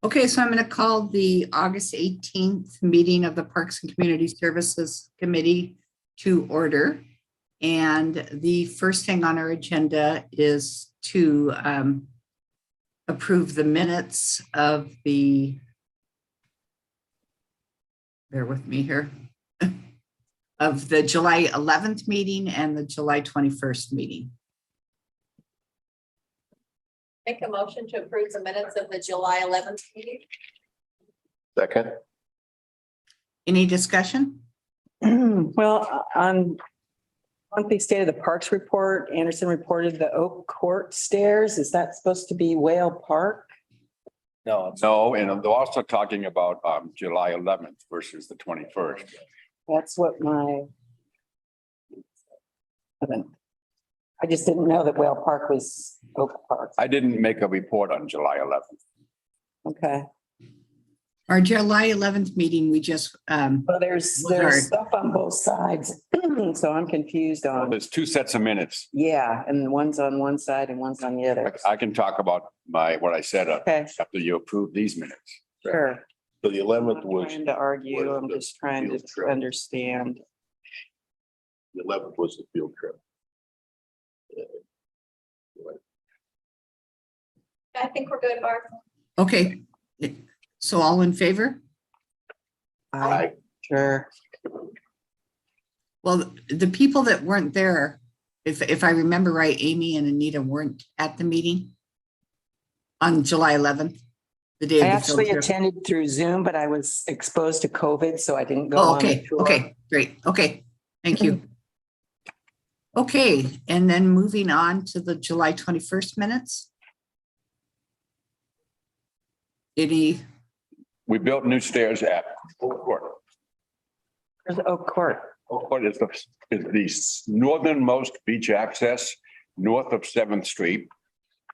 Okay, so I'm going to call the August 18th meeting of the Parks and Community Services Committee to order. And the first thing on our agenda is to approve the minutes of the, bear with me here, of the July 11th meeting and the July 21st meeting. Make a motion to approve the minutes of the July 11th meeting. Second. Any discussion? Well, on monthly state of the parks report, Anderson reported the Oak Court stairs. Is that supposed to be Whale Park? No, And they're also talking about July 11th versus the 21st. That's what I just didn't know that Whale Park was Oak Park. I didn't make a report on July 11th. Okay, Our July 11th meeting, we just, well, there's stuff on both sides, so I'm confused on, There's two sets of minutes. yeah, and one's on one side and one's on the other. I can talk about what I said Okay, after you approve these minutes. sure. so the I'm 11th not was, trying to argue, was I'm the just trying field to trip. understand. the 11th was the field trip. I think we're good, Barb. okay. So all in favor? Aye. Sure. Well, the people that weren't there, if I remember right, Amy and Anita weren't at the meeting on July 11th, the day I of the field actually trip. attended through Zoom, but I was exposed to COVID, so I didn't go Oh, on the okay, tour. okay, great, okay, thank you. Okay, and then moving on to the July 21st minutes. Any, We built new stairs at Oak Court. There's Oak Court. Oak Court is the northernmost beach access north of 7th Street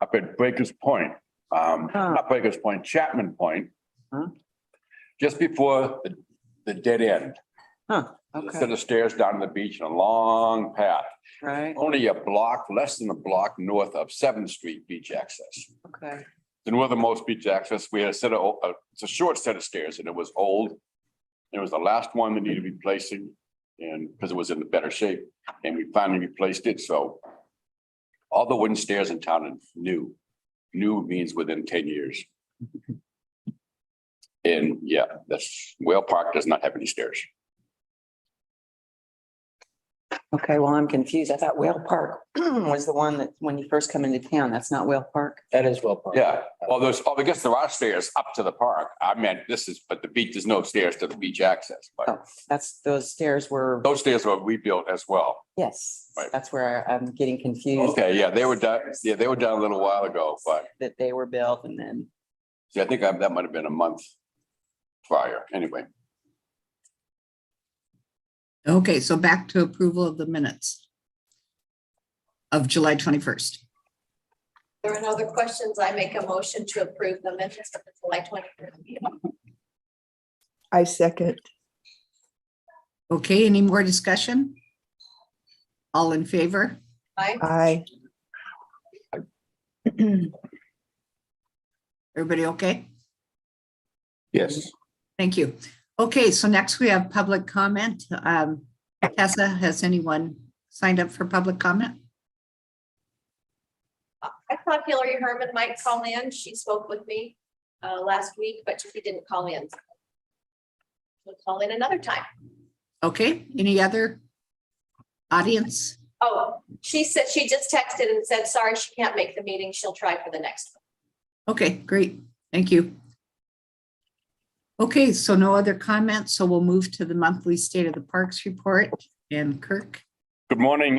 up at Breakers Point. Not Breakers Point, Chapman Point. Huh. Just before the dead end. Huh, Set okay, of stairs down to the beach and a long path. right, Only a block, less than a block north of 7th Street beach access. okay. The northernmost beach access, we had a set of, it's a short set of stairs and it was old. It was the last one that needed replacing and because it was in better shape and we finally replaced it. So all the wooden stairs in town are new. New means within 10 years. And yeah, Whale Park does not have any stairs. Okay, well, I'm confused. I thought Whale Park was the one that when you first come into town, that's not Whale Park. That is well. Yeah, well, I guess there are stairs up to the park. I meant but the beach, there's no stairs to the beach access, Oh, but those stairs were, those stairs were rebuilt as well. yes, Right. that's where I'm getting confused. Okay, yeah, they were done. Yeah, they were done a little while ago, but That they were built and then, see, I think that might have been a month prior. Anyway, okay, so back to approval of the minutes of July 21st. There are no other questions. I make a motion to approve the minutes of the July 21st meeting. I second. Okay, any more discussion? All in favor? Aye. Aye. Everybody okay? Yes. Thank you. Okay, so next we have public comment. Tessa, has anyone signed up for public comment? I thought Hillary Herman might call in. She spoke with me last week, but she didn't call in. We'll call in another time. Okay, any other audience? Oh, she said she just texted and said, sorry, she can't make the meeting. She'll try for the next one. Okay, great. Thank you. Okay, so no other comments, so we'll move to the monthly State of the Parks report. And Kirk? good morning.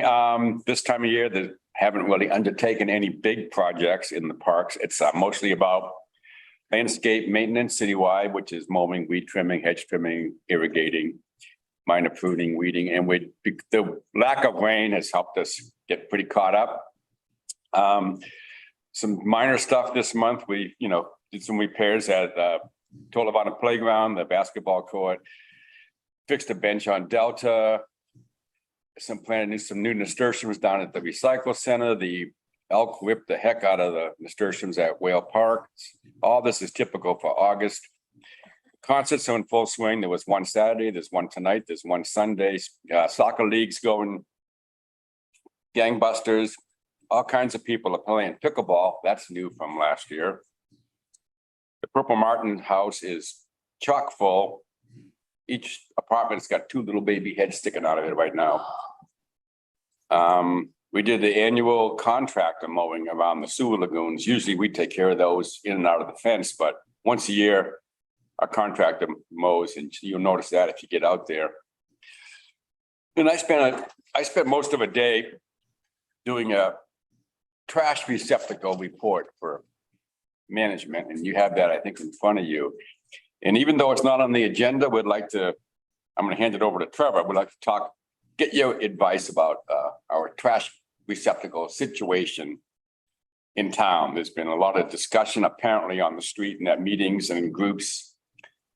This time of year, they haven't really undertaken any big projects in the parks. It's mostly about landscape maintenance citywide, which is mowing, weed trimming, hedge trimming, irrigating, minor pruning, weeding, and the lack of rain has helped us get pretty caught up. Some minor stuff this month. We, did some repairs at Tolavana Playground, the basketball court, fixed a bench on Delta, some new nasturtiums down at the recycle center, the Elk whipped the heck out of the nasturtiums at Whale Park. All this is typical for August. Concerts are in full swing. There was one Saturday, there's one tonight, there's one Sunday. Soccer leagues going gangbusters. All kinds of people are playing pickleball. That's new from last year. The Purple Martin house is chock full. Each apartment's got two little baby heads sticking out of it right now. We did the annual contractor mowing around the sewer lagoons. Usually we take care of those in and out of the fence, but once a year, our contractor mows, and you'll notice that if you get out there. And I spent most of a day doing a trash receptacle report for management, and you have that, I think, in front of you. And even though it's not on the agenda, I'm gonna hand it over to Trevor. We'd like to get your advice about our trash receptacle situation in town. There's been a lot of discussion apparently on the street and at meetings and in groups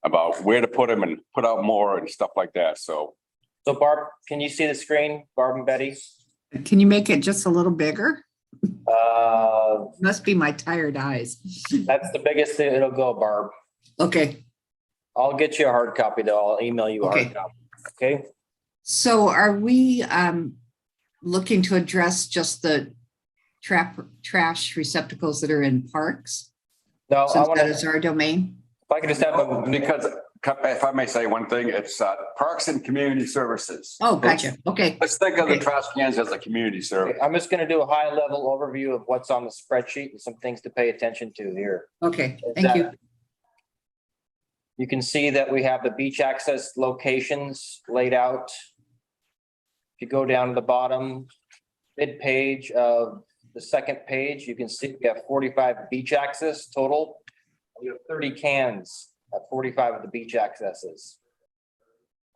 about where to put them and put out more and stuff like that. So Barb, can you see the screen, Barb and Betty? Can you make it just a little bigger? Uh, Must be my tired eyes. that's the biggest thing it'll go, Barb. Okay, I'll get you a hard copy though. I'll email you a hard Okay. copy. Okay? so are we looking to address just the trash receptacles that are in parks? No, I Since want that to, is our domain? if I could just have a, because if I may say one thing, it's Parks and Community Services. Oh, gotcha. Okay, Let's think of the Okay. trash cans as a community service. I'm just going to do a high level overview of what's on the spreadsheet and some things to pay attention to here. okay, thank you. You can see that we have the beach access locations laid out. If you go down to the bottom, mid-page of the second page, you can see we have 45 beach access total. We have 30 cans at 45 of the beach accesses.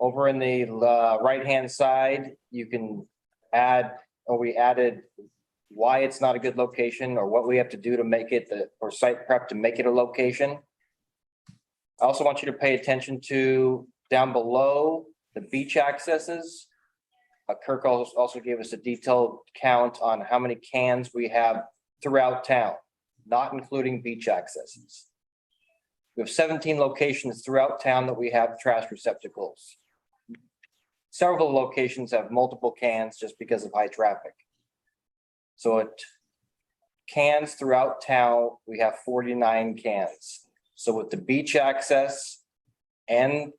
Over in the right-hand side, you can add, or we added why it's not a good location or what we have to do to make it, or site prep to make it a location. I also want you to pay attention to down below the beach accesses. Kirk also gave us a detailed count on how many cans we have throughout town, not including beach accesses. We have 17 locations throughout town that we have trash receptacles. Several locations have multiple cans just because of high traffic. So at cans throughout town, we have 49 cans. So with the beach access and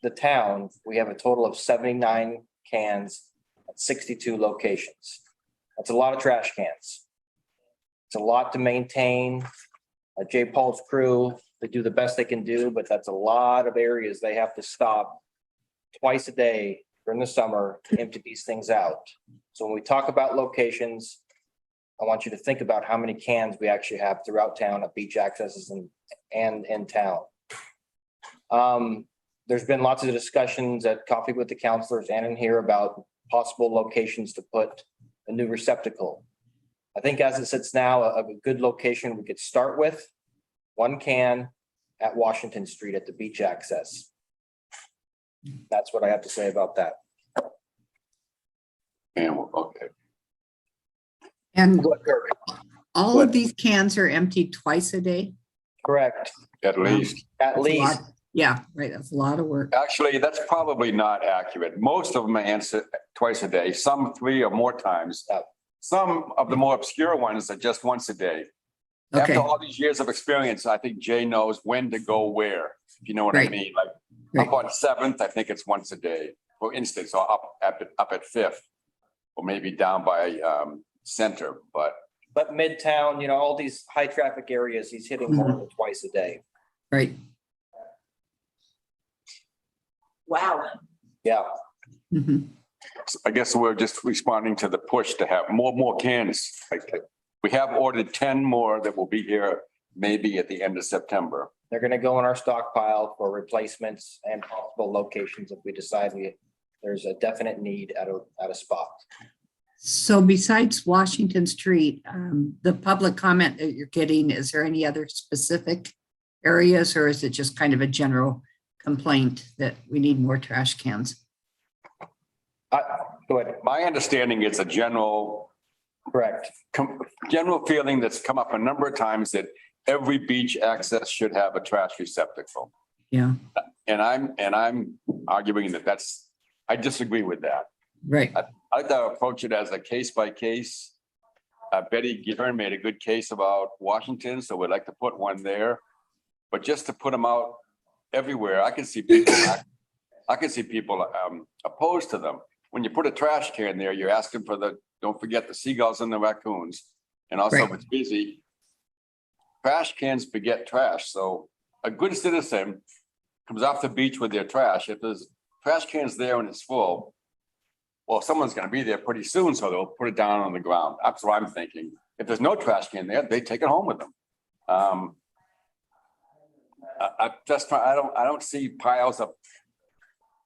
the town, we have a total of 79 cans at 62 locations. That's a lot of trash cans. It's a lot to maintain. Jay Paul's crew, they do the best they can do, but that's a lot of areas they have to stop twice a day during the summer to empty these things out. So when we talk about locations, I want you to think about how many cans we actually have throughout town at beach accesses and in town. There's been lots of discussions at Coffee with the Counselors and in here about possible locations to put a new receptacle. I think as it sits now, a good location we could start with, one can at Washington Street at the beach access. That's what I have to say about that. Okay. And Go ahead, Kirk. all of these cans are emptied twice a day? Correct, At least. at That's a least. lot. Yeah, right, that's a lot of work. Actually, that's probably not accurate. Most of them are answered twice a day, some 3 or more times. Some of the more obscure ones are just once a day. Okay, After all these years of experience, I think Jay knows when to go where, if you know what I Right. mean. Like Right. up on 7th, I think it's once a day, for instance, or up at 5th. Or maybe down by Center, but But Midtown, all these high traffic areas, he's hitting more than twice a day. right. Wow. Yeah, Mhm. I guess we're just responding to the push to have more cans. Like, we have ordered 10 more that will be here maybe at the end of September. they're gonna go in our stockpile for replacements and possible locations if we decide there's a definite need at a spot. So besides Washington Street, the public comment that you're getting, is there any other specific areas, or is it just kind of a general complaint that we need more trash cans? Go ahead. My understanding is a general Correct. General feeling that's come up a number of times that every beach access should have a trash receptacle. Yeah, And I'm arguing that I disagree with that. right. I like to approach it as a case by case. Betty Gibbon made a good case about Washington, so we'd like to put one there. But just to put them out everywhere, I can see people opposed to them. When you put a trash can there, you're asking for don't forget the seagulls and the raccoons. And also if Right. it's busy, trash cans beget trash. So a good citizen comes off the beach with their trash. If there's trash cans there and it's full, well, someone's gonna be there pretty soon, so they'll put it down on the ground. That's what I'm thinking. If there's no trash can there, they take it home with them. I don't see piles of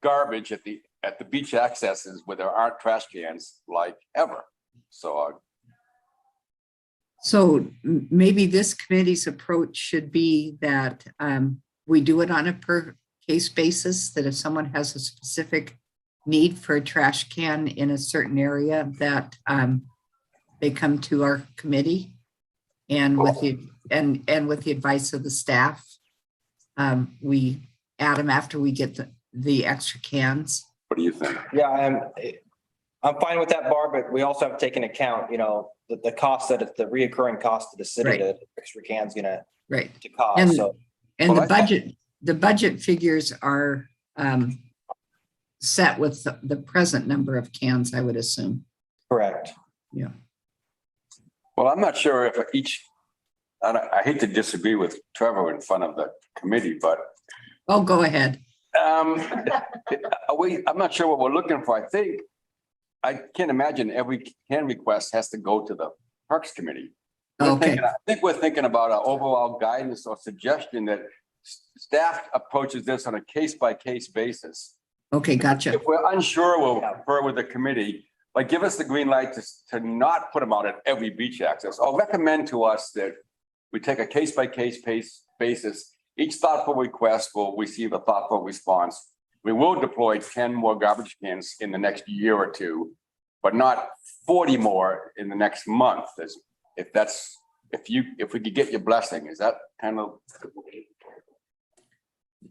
garbage at the beach accesses where there aren't trash cans like ever. So So maybe this committee's approach should be that we do it on a per case basis, that if someone has a specific need for a trash can in a certain area, that they come to our committee and with the advice of the staff, we add them after we get the extra cans. what do you think? Yeah, I'm fine with that, Barb, but we also have to take into account, the cost that it's the reoccurring cost to the city Right. that extra can's gonna Right. to cost, And- so. And Well, the budget figures are set with the present number of cans, I would assume. Correct. Yeah. Well, I'm not sure if I hate to disagree with Trevor in front of the committee, but Oh, go ahead. I'm not sure what we're looking for. I can't imagine every can request has to go to the Parks Committee. Okay, I think we're thinking about an overall guidance or suggestion that staff approaches this on a case by case basis. okay, gotcha. If we're unsure, we'll confer with the committee, like give us the green light to not put them out at every beach access. Or recommend to us that we take a case by case basis. Each thoughtful request will receive a thoughtful response. We will deploy 10 more garbage cans in the next year or two, but not 40 more in the next month. If we could get your blessing, is that kind of?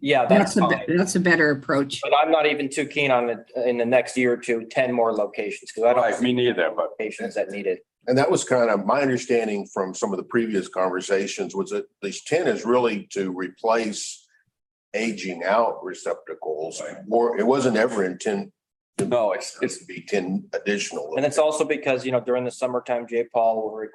Yeah, that's fine. That's a better approach. But I'm not even too keen on it in the next year or two, 10 more locations, because I don't Right, have me neither, but locations that need it. And that was kind of my understanding from some of the previous conversations was that these 10 is really to replace aging out receptacles, or it wasn't ever intended no, it's to be 10 additional. And it's also because, during the summertime, Jay Paul will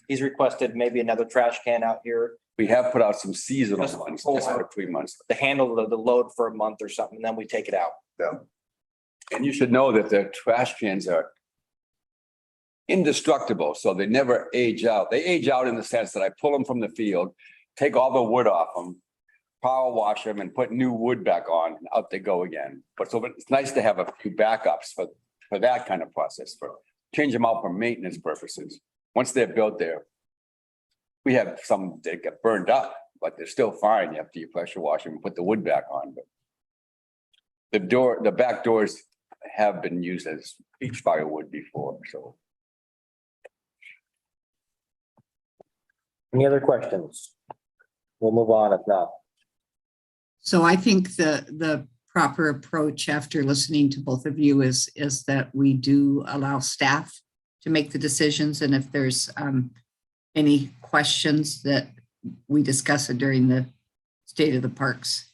he's requested maybe another trash can out here we have put out some seasonal Just- ones just for 3 months. to handle the load for a month or something, and then we take it out. And you should know that the trash cans are indestructible, so they never age out. They age out in the sense that I pull them from the field, take all the wood off them, power wash them and put new wood back on, and out they go again. But it's nice to have a few backups for that kind of process, for change them out for maintenance purposes. Once they're built there. We have some that get burned up, but they're still fine after you pressure wash them and put the wood back on. But the back doors have been used as beach firewood before, so. Any other questions? We'll move on if not. So I think the proper approach after listening to both of you is that we do allow staff to make the decisions. And if there's any questions, that we discuss it during the State of the Parks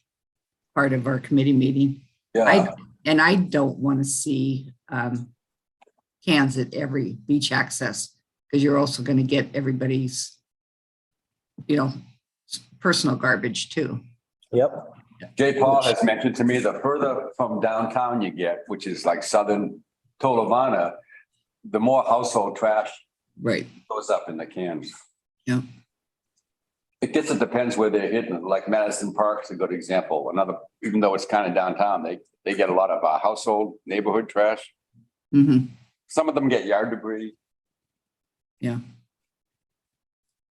part of our committee meeting. Yeah, I don't want to see cans at every beach access, because you're also going to get everybody's, personal garbage too. Yep. Jay Paul has mentioned to me the further from downtown you get, which is like southern Tolovana, the more household trash Right. goes up in the cans. Yeah. It depends where they're hitting, like Madison Park's a good example. Even though it's kind of downtown, they get a lot of household neighborhood trash. Mm-hmm. Some of them get yard debris. Yeah.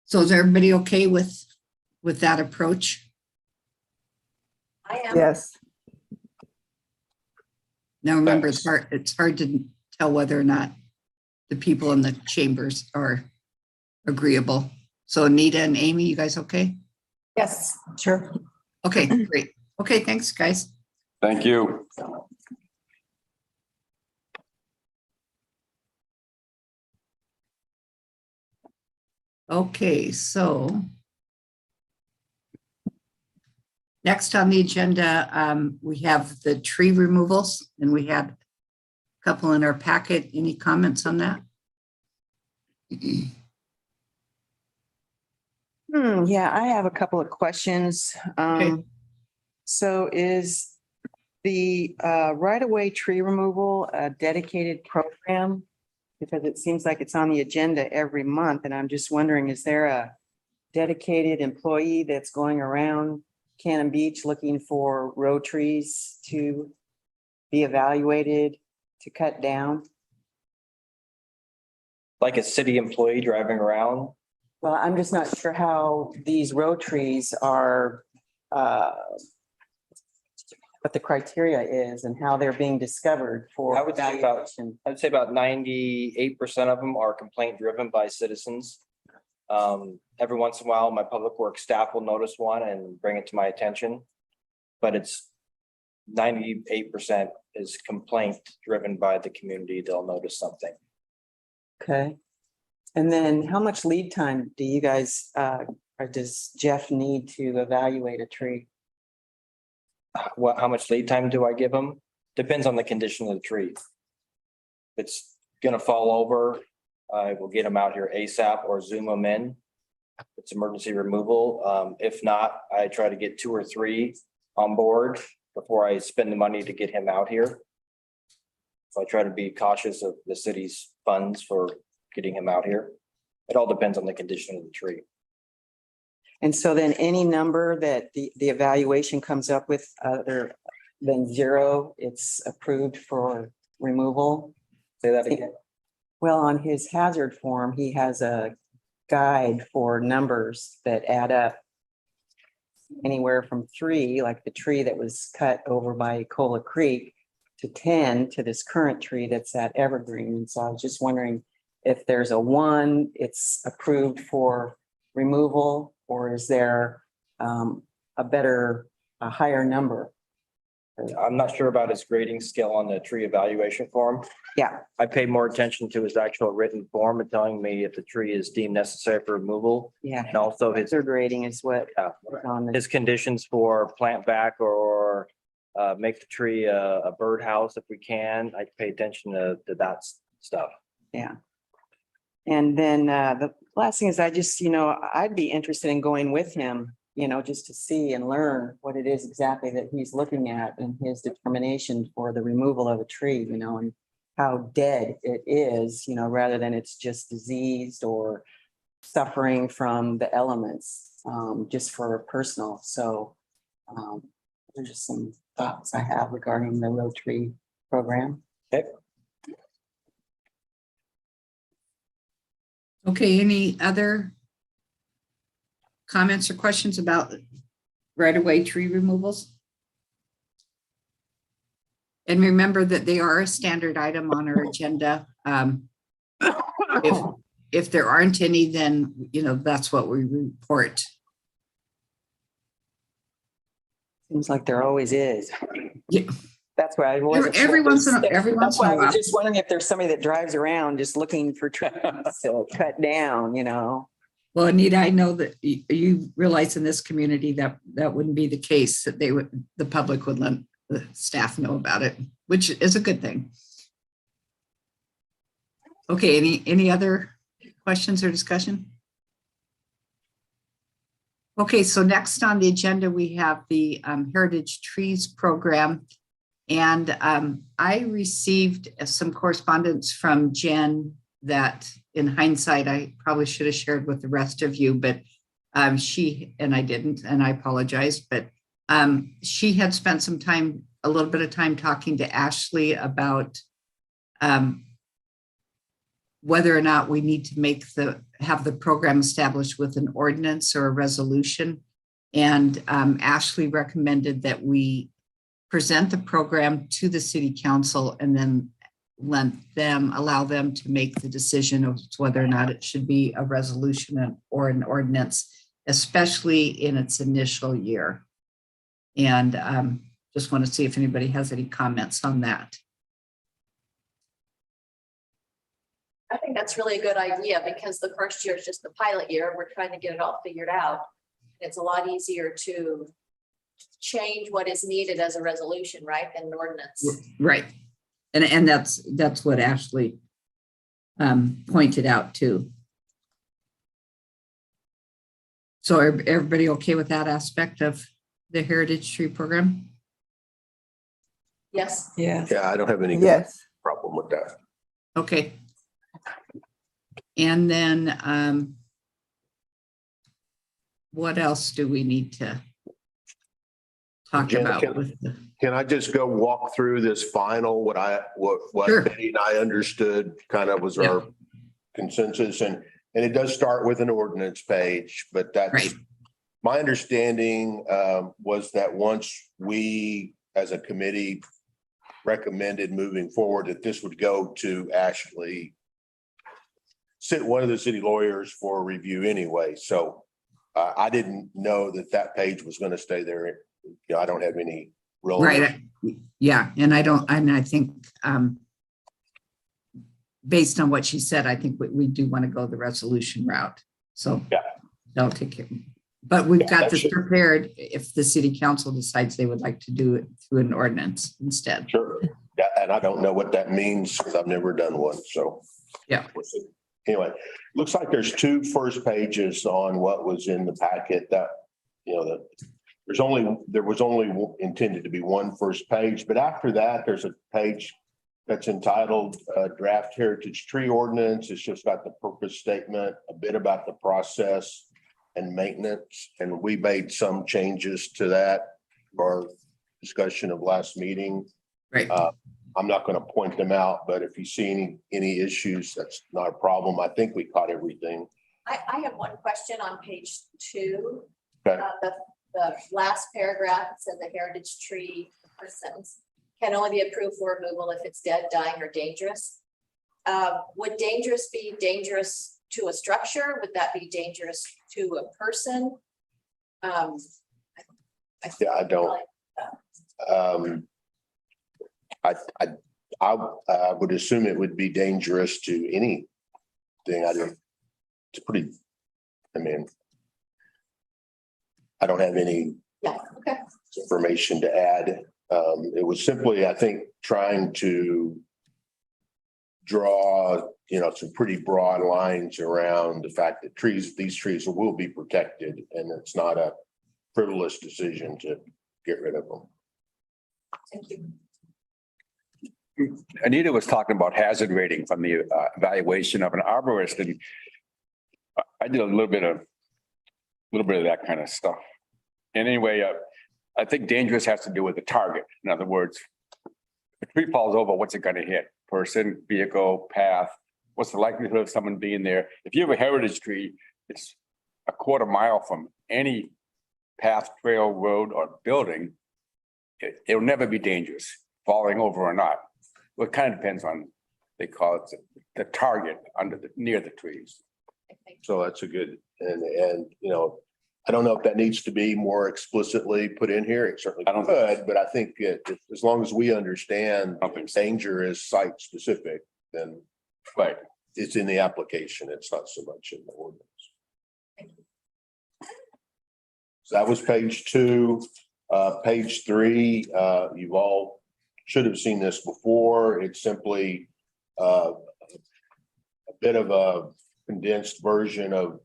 So is everybody okay with that approach? I am. Yes, Now, remember, it's hard to tell whether or not the people in the chambers are agreeable. So Anita and Amy, you guys okay? Yes, sure. Okay, great. Okay, thanks, guys. Thank you. Okay, so next on the agenda, we have the tree removals, and we had a couple in our packet. Any comments on that? Yeah, I have a couple of questions. Okay. So is the right-of-way tree removal a dedicated program? Because it seems like it's on the agenda every month, and I'm just wondering, is there a dedicated employee that's going around Cannon Beach looking for row trees to be evaluated, to cut down? Like a city employee driving around. Well, I'm just not sure how these row trees are, what the criteria is and how they're being discovered for I would say about- evaluation. I'd say about 98% of them are complaint driven by citizens. Every once in a while, my public works staff will notice one and bring it to my attention. But it's 98% is complaint driven by the community. They'll notice something. Okay. And then how much lead time do you guys, or does Jeff need to evaluate a tree? How much lead time do I give them? Depends on the condition of the tree. If it's gonna fall over, I will get them out here ASAP or zoom them in. It's emergency removal. If not, I try to get 2 or 3 on board before I spend the money to get him out here. So I try to be cautious of the city's funds for getting him out here. It all depends on the condition of the tree. And so then any number that the evaluation comes up with other than 0, it's approved for removal. Say that again. Well, on his hazard form, he has a guide for numbers that add up anywhere from 3, like the tree that was cut over by Cola Creek, to 10 to this current tree that's at Evergreen. And so I was just wondering if there's a 1, it's approved for removal, or is there a higher number? I'm not sure about his grading scale on the tree evaluation form. Yeah, I pay more attention to his actual written form and telling me if the tree is deemed necessary for removal. yeah. And also his, Hazard rating is what on the, his conditions for plant back or make the tree a birdhouse if we can. I pay attention to that stuff. yeah. And then the last thing is I just, I'd be interested in going with him, just to see and learn what it is exactly that he's looking at and his determination for the removal of a tree, and how dead it is, rather than it's just diseased or suffering from the elements, just for personal. So there's just some thoughts I have regarding the row tree program. Okay, any other comments or questions about right-of-way tree removals? And remember that they are a standard item on our agenda. If there aren't any, then, that's what we report. Seems like there always is. Yeah. That's where I was. Every once in a That's why I while. was just wondering if there's somebody that drives around just looking for trees to cut down, Well, Anita, I know that you realize in this community that wouldn't be the case, that the public would let the staff know about it, which is a good thing. Okay, any other questions or discussion? Okay, so next on the agenda, we have the Heritage Trees Program. And I received some correspondence from Jen that in hindsight, I probably should have shared with the rest of you, but she, and I didn't, and I apologize, but she had spent a little bit of time talking to Ashley about whether or not we need to have the program established with an ordinance or a resolution. And Ashley recommended that we present the program to the city council and then allow them to make the decision of whether or not it should be a resolution or an ordinance, especially in its initial year. And just want to see if anybody has any comments on that. I think that's really a good idea because the first year is just the pilot year. We're trying to get it all figured out. It's a lot easier to change what is needed as a resolution, right, than an ordinance. Right. And that's what Ashley pointed out too. So are everybody okay with that aspect of the Heritage Tree Program? Yes, Yeah. Yeah, I don't have any Yes. problem with that. Okay. And then what else do we need to talk Jen, about with the? Can I just go walk through this final, what Sure. Betty and I understood kind of was our consensus, and it does start with an ordinance page, but that's Right. my understanding was that once we, as a committee, recommended moving forward, that this would go to Ashley, one of the city lawyers for review anyway. So I didn't know that page was going to stay there. You know, I don't have any real. Right. Yeah. And I think based on what she said, I think we do want to go the resolution route. So Yeah. that'll take care. But we've got that this should- prepared if the city council decides they would like to do it through an ordinance instead. Sure. Yeah, and I don't know what that means because I've never done one, so. Yeah. Anyway, looks like there's two first pages on what was in the packet that, you know, there was only intended to be one first page, but after that, there's a page that's entitled Draft Heritage Tree Ordinance. It's just got the purpose statement, a bit about the process and maintenance, and we made some changes to that for our discussion of last meeting. Right. I'm not going to point them out, but if you see any issues, that's not a problem. I think we caught everything. I have one question on page 2. Okay. The last paragraph said the heritage tree, first sentence, can only be approved for removal if it's dead, dying, or dangerous. Would dangerous be dangerous to a structure? Would that be dangerous to a person? Yeah, I don't. I would assume it would be dangerous to anything. It's pretty, I mean, I don't have any Yeah, okay. information to add. It was simply, I think, trying to draw, some pretty broad lines around the fact that these trees will be protected, and it's not a frivolous decision to get rid of them. Thank you. Anita was talking about hazard rating from the evaluation of an arborist, and I did a little bit of that kind of stuff. And anyway, I think dangerous has to do with the target. In other words, if a tree falls over, what's it going to hit? Person, vehicle, path? What's the likelihood of someone being there? If you have a heritage tree, it's a quarter mile from any path, trail, road, or building. It'll never be dangerous, falling over or not. Well, it kind of depends on, they call it the target near the trees. So that's a good, and I don't know if that needs to be more explicitly put in here. It certainly I don't- could, but I think as long as we understand I don't think so. danger is site specific, then Right. it's in the application. It's not so much in the ordinance. So that was page 2. Page 3, you've all should have seen this before. It's simply a bit of a condensed version of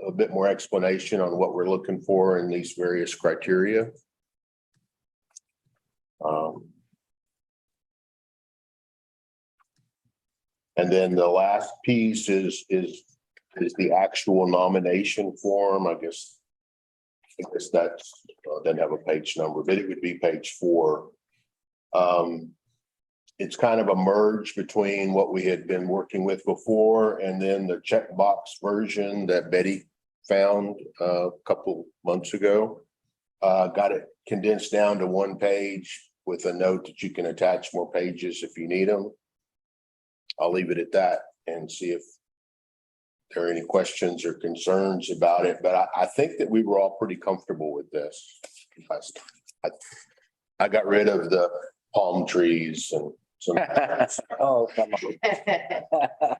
a bit more explanation on what we're looking for in these various criteria. And then the last piece is the actual nomination form. I guess that's doesn't have a page number, but it would be page 4. It's kind of a merge between what we had been working with before and then the checkbox version that Betty found a couple months ago. Got it condensed down to one page with a note that you can attach more pages if you need them. I'll leave it at that and see if there are any questions or concerns about it, but I think that we were all pretty comfortable with this. I got rid of the palm trees and some. Oh, come on.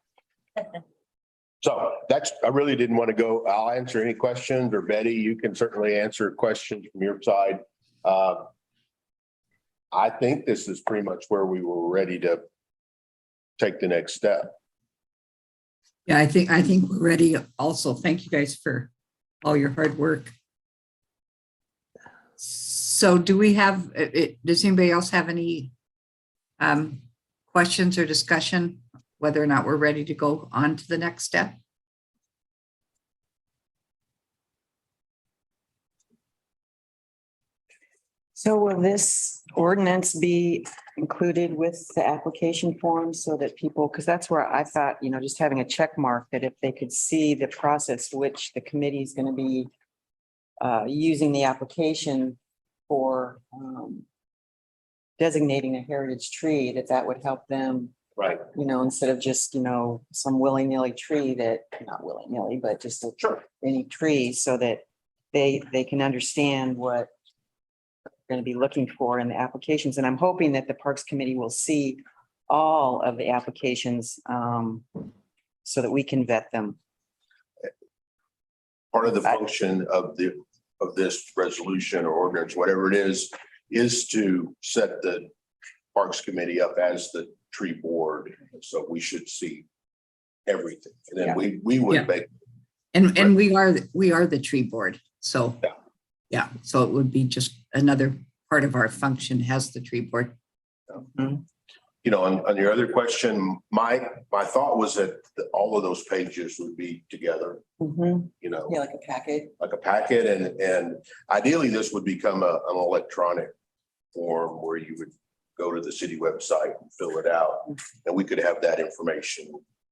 So that's, I really didn't want to go, I'll answer any questions, or Betty, you can certainly answer questions from your side. I think this is pretty much where we were ready to take the next step. Yeah, I think we're ready also. Thank you guys for all your hard work. So do we have, does anybody else have any questions or discussion, whether or not we're ready to go on to the next step? So will this ordinance be included with the application form so that people, because that's where I thought, just having a check mark that if they could see the process which the committee is going to be using the application for designating a heritage tree, that would help them, Right. instead of just, some willy-nilly tree that, not willy-nilly, but just any tree, so that they can understand what going to be looking for in the applications. And I'm hoping that the Parks Committee will see all of the applications so that we can vet them. Part of the function of this resolution or ordinance, whatever it is to set the Parks Committee up as the tree board. So we should see everything. And then we would Yeah. make. And we are the tree board. So, yeah, so it would be just another part of our function has the tree board. On your other question, my thought was that all of those pages would be together, Yeah, like a packet. like a packet, and ideally this would become an electronic form where you would go to the city website and fill it out, and we could have that information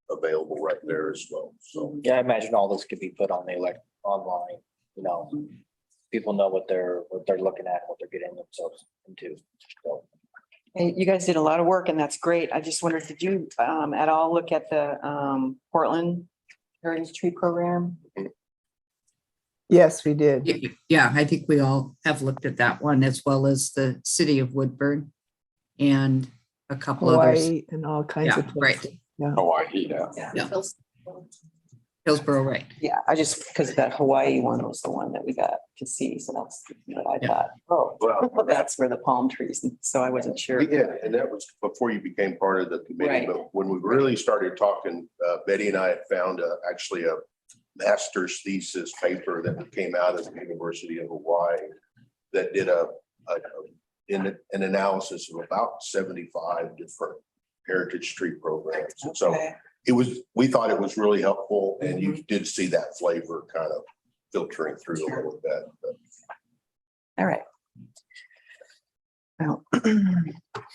available right there as well. So Yeah, I imagine all this could be put on the online, people know what they're looking at, what they're getting themselves into. So Hey, you guys did a lot of work and that's great. I just wondered, did you at all look at the Portland Heritage Tree Program? Yes, we did. Yeah, I think we all have looked at that one, as well as the city of Woodburn and a couple others. Hawaii and all kinds of Yeah, right. places. Yeah. Hawaii, yeah. Yeah. Hillsborough, right. Yeah, I just, because that Hawaii one was the one that we got to see. So that's what I Yeah. thought, oh, Well, that's where the palm trees. So I wasn't sure. yeah, and that was before you became part of the committee, Right. but when we really started talking, Betty and I had found actually a master's thesis paper that came out of the University of Hawaii that did an analysis of about 75 different heritage tree programs. And so Okay. we thought it was really helpful, and you did see that flavor kind of filtering through a little bit. But All right. Well,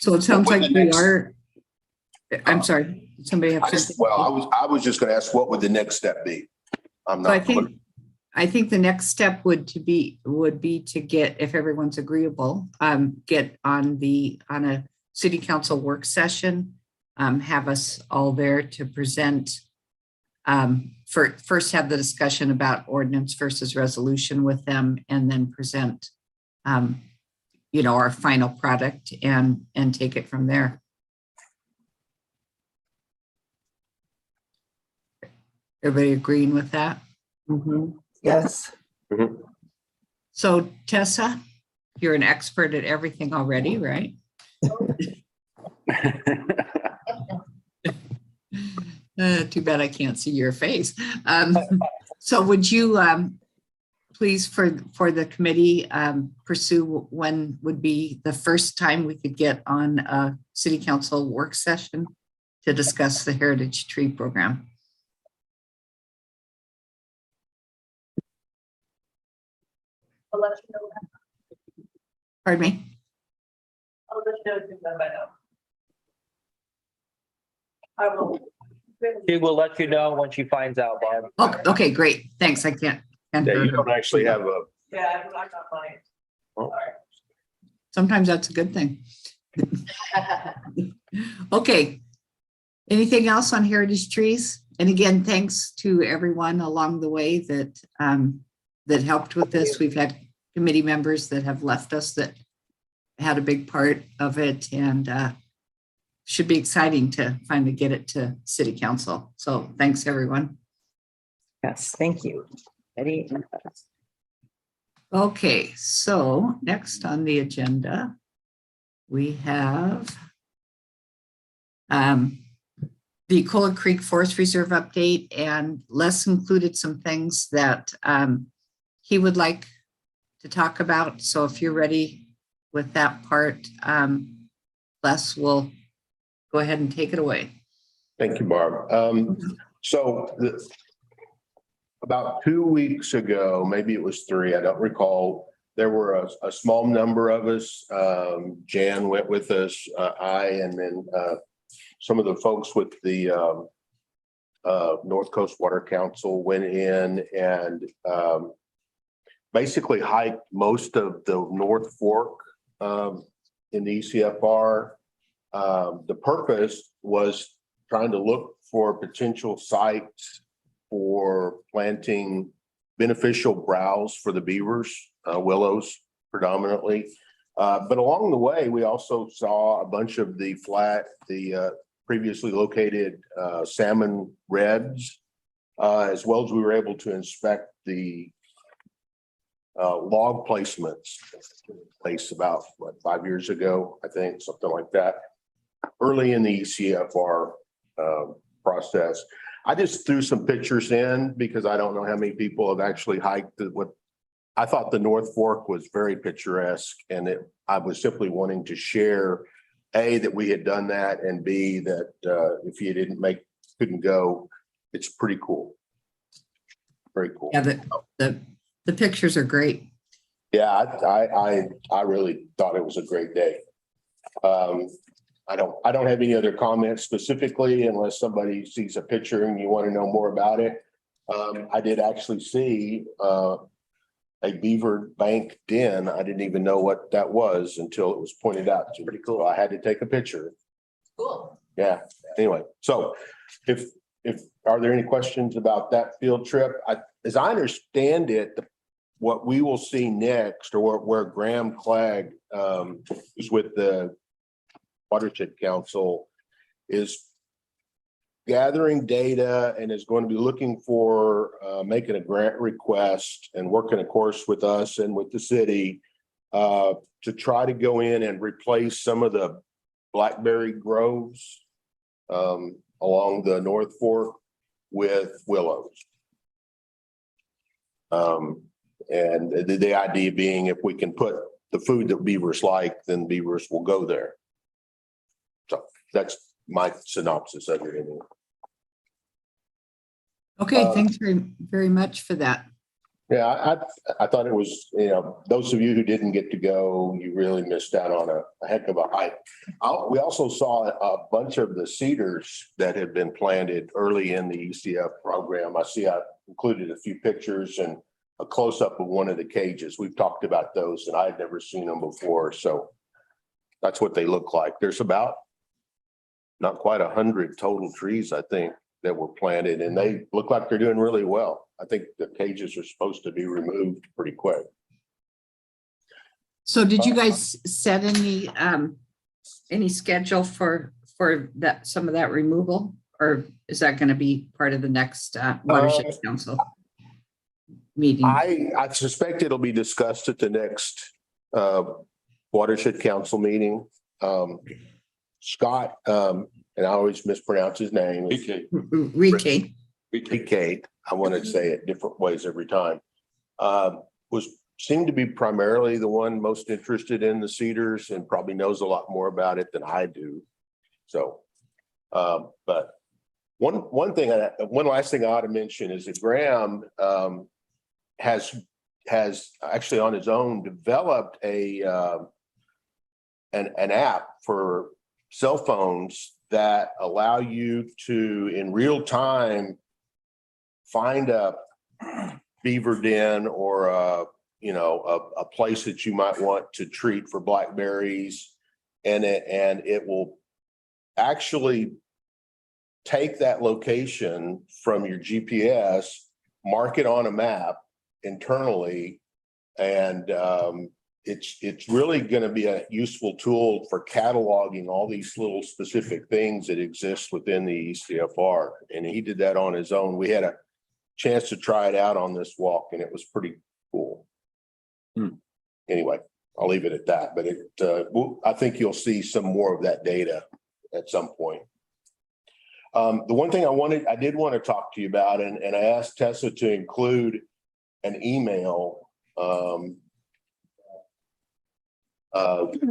So it sounds What like would the we next- are, I'm sorry, did somebody have something? I was just gonna ask, what would the next step be? I'm So I not. think the next step would be to get, if everyone's agreeable, get on a city council work session, have us all there to present. First have the discussion about ordinance versus resolution with them, and then present, our final product and take it from there. Everybody agreeing with that? Yes. So Tessa, you're an expert at everything already, right? Too bad I can't see your face. So would you please, for the committee, pursue when would be the first time we could get on a city council work session to discuss the Heritage Tree Program? I'll let you know. Pardon me? I'll let you know as soon as I know. I will. she will let you know when she finds out, Barb. Oh, okay, great. Thanks. I can't. Yeah, you don't actually have a. Yeah, I'm not mine. Sometimes that's a good thing. Okay. Anything else on heritage trees? And again, thanks to everyone along the way that that helped with this. We've had committee members that have left us that had a big part of it, and should be exciting to finally get it to city council. So thanks, everyone. Yes, thank you. Betty. Okay, so next on the agenda, we have the Cola Creek Forest Reserve update, and Les included some things that he would like to talk about. So if you're ready with that part, Les will go ahead and take it away. Thank you, Barb. About 2 weeks ago, maybe it was 3, I don't recall, there were a small number of us. Jan went with us, and then some of the folks with the North Coast Water Council went in and basically hiked most of the North Fork in the ECFR. The purpose was trying to look for potential sites for planting beneficial browse for the beavers, willows predominantly. But along the way, we also saw a bunch of the previously located salmon reds, as well as we were able to inspect the log placements placed about 5 years ago, I think, something like that, early in the ECFR process. I just threw some pictures in because I don't know how many people have actually hiked what I thought the North Fork was very picturesque, and I was simply wanting to share A, that we had done that, and B, that if you couldn't go, it's pretty cool. Very cool. Yeah, the pictures are great. Yeah, I really thought it was a great day. I don't have any other comments specifically unless somebody sees a picture and you want to know more about it. I did actually see a beaver bank den. I didn't even know what that was until it was pointed out to me. Pretty cool. I had to take a picture. Cool. Yeah. Anyway, so if are there any questions about that field trip? As I understand it, what we will see next, or where Graham Clegg is with the Watershed Council, is gathering data and is going to be looking for making a grant request and working, of course, with us and with the city to try to go in and replace some of the blackberry groves along the North Fork with willows. And the idea being, if we can put the food that beavers like, then beavers will go there. So that's my synopsis of it. Okay, thanks very much for that. Yeah, I thought it was, those of you who didn't get to go, you really missed out on a heck of a hike. We also saw a bunch of the cedars that had been planted early in the ECF program. I included a few pictures and a close-up of one of the cages. We've talked about those and I had never seen them before. So that's what they look like. There's about not quite 100 total trees, I think, that were planted, and they look like they're doing really well. I think the cages are supposed to be removed pretty quick. So did you guys set any schedule for that, some of that removal, or is that going to be part of the next Watershed Council meeting? I suspect it'll be discussed at the next Watershed Council meeting. Scott, and I always mispronounce his name. Rete. Kate, I want to say it different ways every time. Seemed to be primarily the one most interested in the cedars and probably knows a lot more about it than I do. So, but one last thing I ought to mention is that Graham has actually on his own developed an app for cell phones that allow you to, in real time, find a beaver den or a place that you might want to treat for blackberries, and it will actually take that location from your GPS, mark it on a map internally. And it's really going to be a useful tool for cataloging all these little specific things that exist within the ECFR. And he did that on his own. We had a chance to try it out on this walk and it was pretty cool. Anyway, I'll leave it at that, but I think you'll see some more of that data at some point. The one thing I did want to talk to you about, and I asked Tessa to include an email.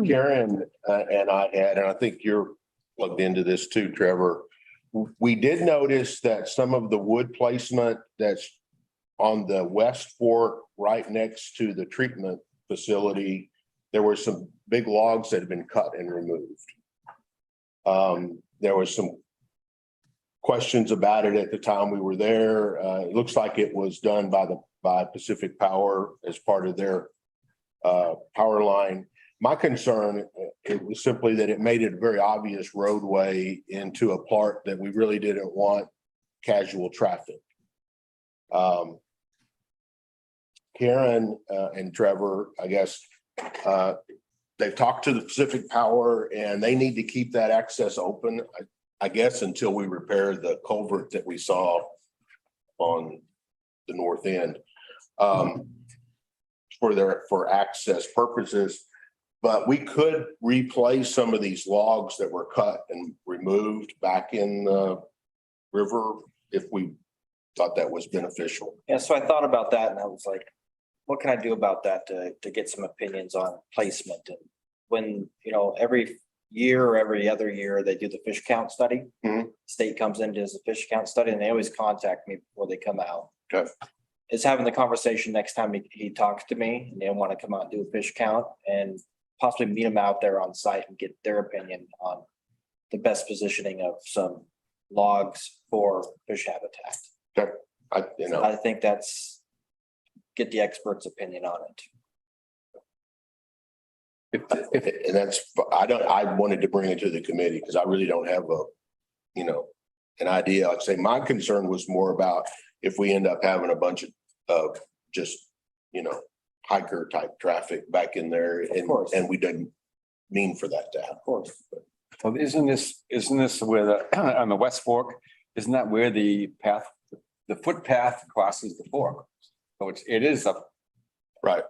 Karen and I had, and I think you're plugged into this too, Trevor. We did notice that some of the wood placement that's on the West Fork, right next to the treatment facility, there were some big logs that had been cut and removed. There was some questions about it at the time we were there. It looks like it was done by Pacific Power as part of their power line. My concern, it was simply that it made it a very obvious roadway into a part that we really didn't want casual traffic. Karen and Trevor, I guess, they've talked to the Pacific Power and they need to keep that access open, I guess, until we repair the culvert that we saw on the north end for access purposes. But we could replace some of these logs that were cut and removed back in the river if we thought that was beneficial. Yeah, so I thought about that and I was like, what can I do about that to get some opinions on placement? And when, every year or every other year, they do the fish count study. State comes in, does the fish count study, and they always contact me before they come out. Okay. Is having the conversation next time he talks to me and they want to come out and do a fish count and possibly meet them out there on site and get their opinion on the best positioning of some logs for fish habitat. Okay. I think get the expert's opinion on it. And I wanted to bring it to the committee because I really don't have an idea. I'd say my concern was more about if we end up having a bunch of just, hiker type traffic back in there and we didn't mean for that to happen. Of course. Well, isn't this where on the West Fork, isn't that where the footpath crosses the fork? So it is a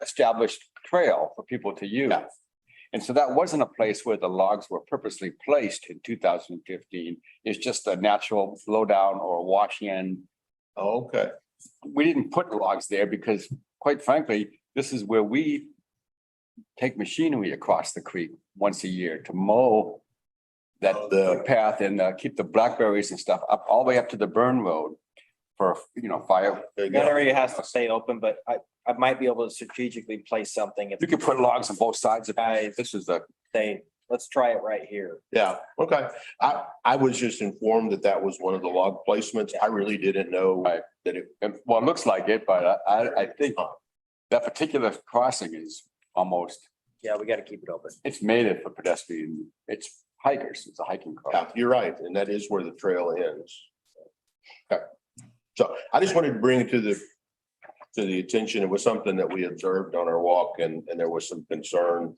established trail for people to use. Yeah. And so that wasn't a place where the logs were purposely placed in 2015. It's just a natural flow down or wash in. Oh, okay. We didn't put logs there because, quite frankly, this is where we take machinery across the creek once a year to mow that the path and keep the blackberries and stuff up all the way up to the Burn Road for, fire. That area has to stay open, but I might be able to strategically place something if You could put logs on both sides of it. This is the, say, let's try it right here. Yeah, okay. I was just informed that was one of the log placements. I really didn't know that it. well, it looks like it, but I think that particular crossing is almost, Yeah, we got to keep it open. it's made it for pedestrian, it's hikers, it's a hiking Yeah, crossing. you're right, and that is where the trail ends. Okay. So I just wanted to bring it to the attention. It was something that we observed on our walk and there was some concern.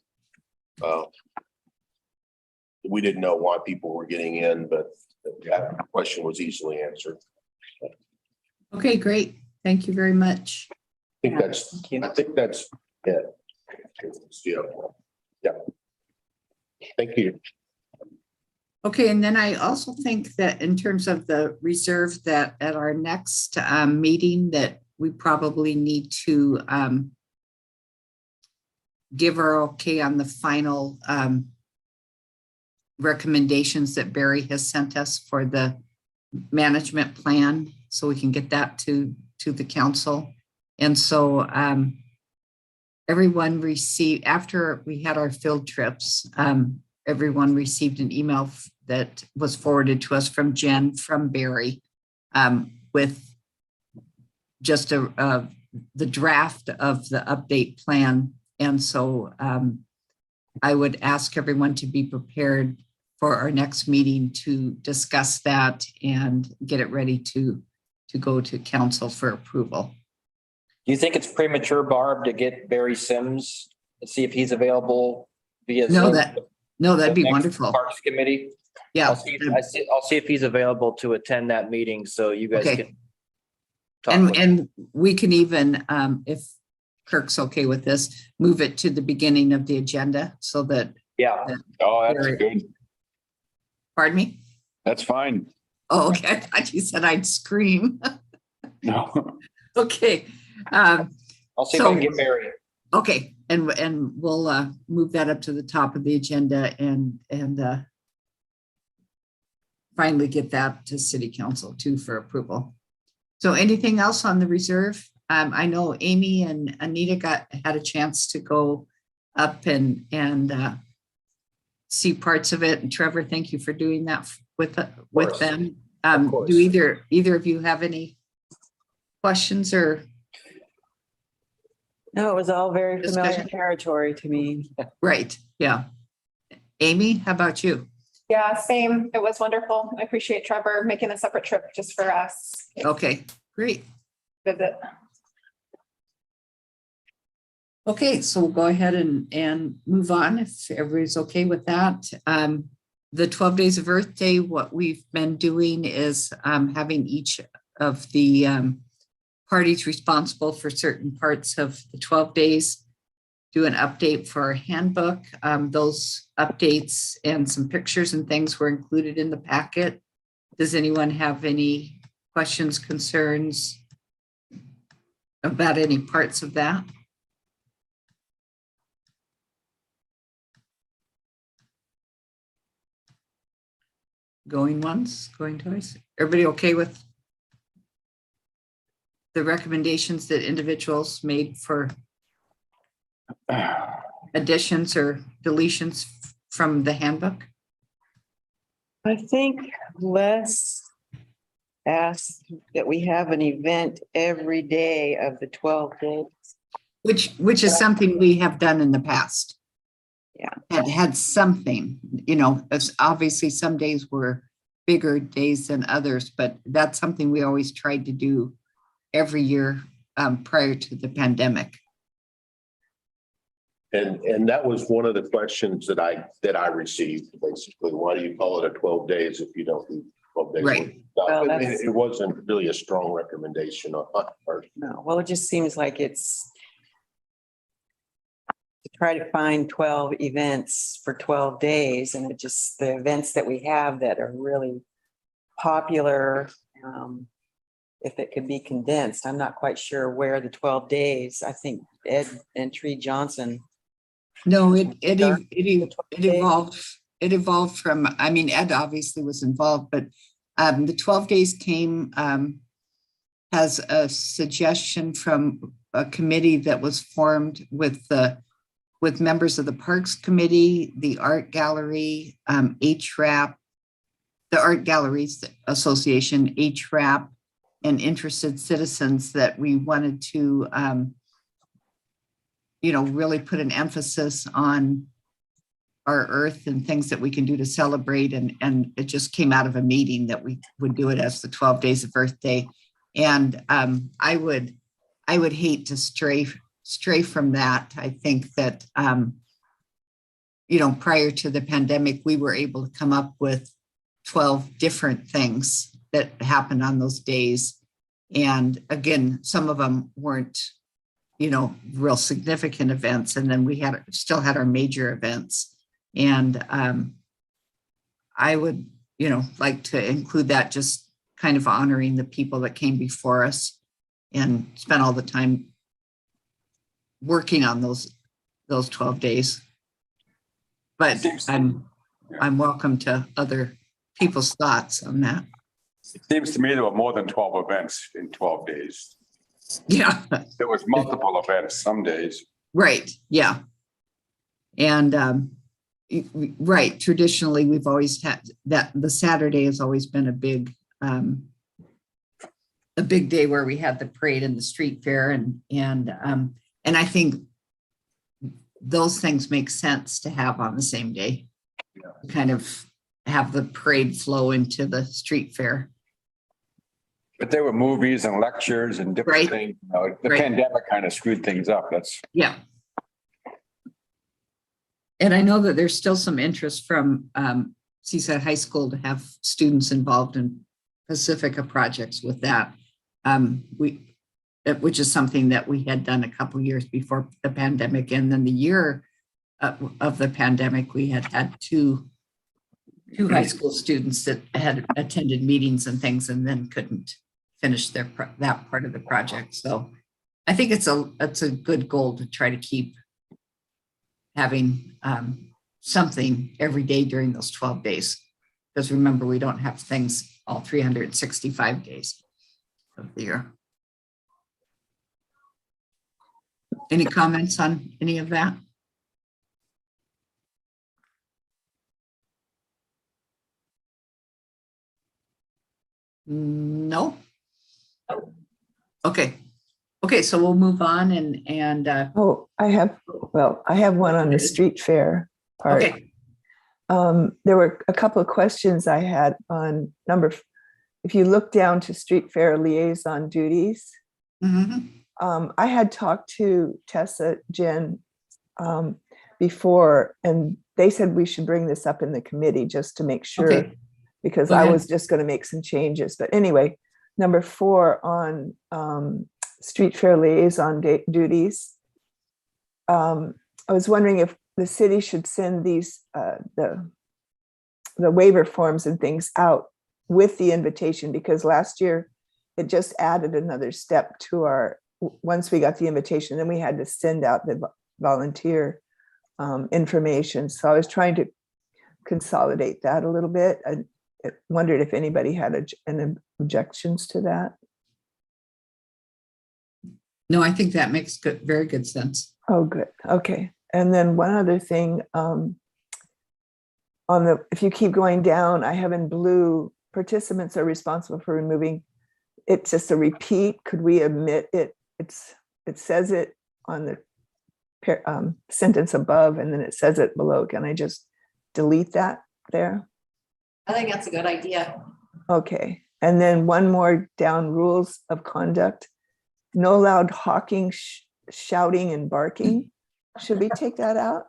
We didn't know why people were getting in, but that question was easily answered. Okay, great. Thank you very much. I think that's it. Yeah. Thank you. Okay, and then I also think that in terms of the reserve, that at our next meeting, that we probably need to give our okay on the final recommendations that Barry has sent us for the management plan, so we can get that to the council. And so everyone received, after we had our field trips, everyone received an email that was forwarded to us from Jen, from Barry, with just the draft of the update plan. And so I would ask everyone to be prepared for our next meeting to discuss that and get it ready to go to council for approval. Do you think it's premature, Barb, to get Barry Sims and see if he's available via No, Zoom? that'd be The next wonderful. Parks Committee? Yeah. I'll see if he's available to attend that meeting, so you guys Okay. can. talk with him. And we can even, if Kirk's okay with this, move it to the beginning of the agenda so that, Yeah, Oh, that's good. pardon me? That's fine. Oh, okay. I thought you said I'd scream. No. Okay. I'll see if I can So- get Barry. Okay, and we'll move that up to the top of the agenda and finally get that to city council too for approval. So anything else on the reserve? I know Amy and Anita had a chance to go up and see parts of it. And Trevor, thank you for doing that with course. them. course. Do either of you have any questions or? No, it was all very familiar Discussion. territory to me. Right, yeah. Amy, how about you? Yeah, same. It was wonderful. I appreciate Trevor making a separate trip just for us. Okay, great. Visit. Okay, so we'll go ahead and move on if everybody's okay with that. The 12 Days of Earth Day, what we've been doing is having each of the parties responsible for certain parts of the 12 days do an update for our handbook. Those updates and some pictures and things were included in the packet. Does anyone have any questions, concerns about any parts of that? Going once, going twice. Everybody okay with the recommendations that individuals made for additions or deletions from the handbook? I think Les asked that we have an event every day of the 12 days. Which is something we have done in the past. Yeah. Had something, as obviously some days were bigger days than others, but that's something we always tried to do every year prior to the pandemic. And that was one of the questions that I received, basically. Why do you call it a 12 days if you don't do 12 days? Right. Well, I mean, that's- it wasn't really a strong recommendation on my part. No, well, it just seems like it's to try to find 12 events for 12 days, and it just, the events that we have that are really popular, if it could be condensed, I'm not quite sure where the 12 days, I think Ed and Tree Johnson. No, it evolved from, I mean, Ed obviously was involved, but the 12 days came as a suggestion from a committee that was formed with members of the Parks Committee, the Art Gallery, HRAP, the Art Galleries Association, HRAP, and interested citizens, that we wanted to really put an emphasis on our earth and things that we can do to celebrate. And it just came out of a meeting that we would do it as the 12 Days of Earth Day. And I would hate to stray from that. I think that, prior to the pandemic, we were able to come up with 12 different things that happened on those days. And again, some of them weren't, real significant events. And then we still had our major events. And I would, like to include that, just kind of honoring the people that came before us and spent all the time working on those 12 days. But I'm welcome to other people's thoughts on that. It seems to me there were more than 12 events in 12 days. Yeah. There was multiple events some days. Right, yeah. And right, traditionally, we've always had that, the Saturday has always been a big day where we had the parade and the street fair, and I think those things make sense to have on the same day. Kind of have the parade flow into the street fair. But there were movies and lectures and different Right. things. You know, the Right. pandemic kind of screwed things up. That's, Yeah. And I know that there's still some interest from Seaside High School to have students involved in Pacifica projects with that. Which is something that we had done a couple years before the pandemic. And then the year of the pandemic, we had two high school students that had attended meetings and things and then couldn't finish that part of the project. So I think it's a good goal to try to keep having something every day during those 12 days. Because remember, we don't have things all 365 days of the year. Any comments on any of that? No? Okay. Okay, so we'll move on and Oh, I have one on the street fair part. okay. There were a couple of questions I had on if you look down to street fair liaison duties, Mhm. I had talked to Tessa, Jen, before, and they said we should bring this up in the committee just to make sure, Okay. because Go I ahead. was just going to make some changes. But anyway, number 4 on street fair liaison duties. I was wondering if the city should send these, the waiver forms and things out with the invitation, because last year it just added another step to once we got the invitation, then we had to send out the volunteer information. So I was trying to consolidate that a little bit. I wondered if anybody had any objections to that. No, I think that makes very good sense. Oh, good. Okay. And then one other thing, if you keep going down, I have in blue, participants are responsible for removing. It's just a repeat. Could we omit it? It says it on the sentence above, and then it says it below. Can I just delete that there? I think that's a good idea. Okay. And then one more down, rules of conduct. No loud hawking, shouting, and barking. Should we take that out?